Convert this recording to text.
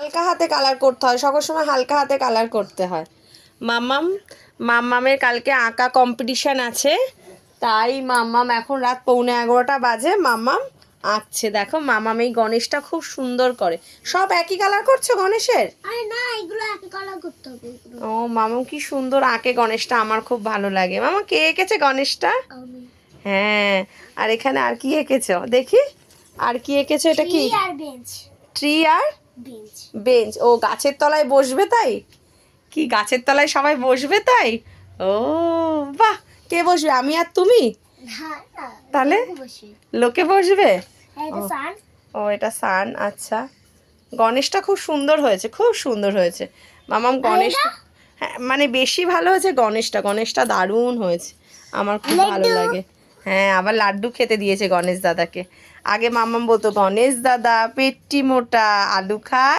হালকা হাতে কালার করতে হয়, সকল সময় হালকা হাতে কালার করতে হয়। মাম্মামের কালকে আঁকা কম্পিটিশান আছে, তাই মাম্মাম এখন রাত 11:45 বাজে, মাম্মাম আঁকছে। দেখো মাম্মাম এই গণেশটা খুব সুন্দর করে। সব একই কালার করছো গণেশের? আরে না, এগুলো একই কালার করতে হবে। ও মামাম কি সুন্দর আঁকে গণেশটা, আমার খুব ভালো লাগে। মামা কে এঁকেছে গণেশটা? হ্যাঁ, আর এখানে আর কি এঁকেছো দেখি, আর কি এঁকেছো? এটা কি? আর বেঞ্চ। ট্রি আর বেঞ্চ। বেঞ্চ। ও গাছের তলায় বসবে তাই? কি গাছের তলায় সবাই বসবে তাই? ও বাহ, কে বসবে, আমি আর তুমি? তাহলে লোকে বসবে। ও এটা সান। আচ্ছা, গণেশটা খুব সুন্দর হয়েছে, খুব সুন্দর হয়েছে মামাম গণেশটা। হ্যাঁ মানে বেশি ভালো হয়েছে গণেশটা, গণেশটা দারুণ হয়েছে, আমার খুব ভালো লাগে। হ্যাঁ, আবার লাড্ডু খেতে দিয়েছে গণেশ দাদাকে। আগে মামাম বলতো গণেশ দাদা পেটটি মোটা, আলু খায়।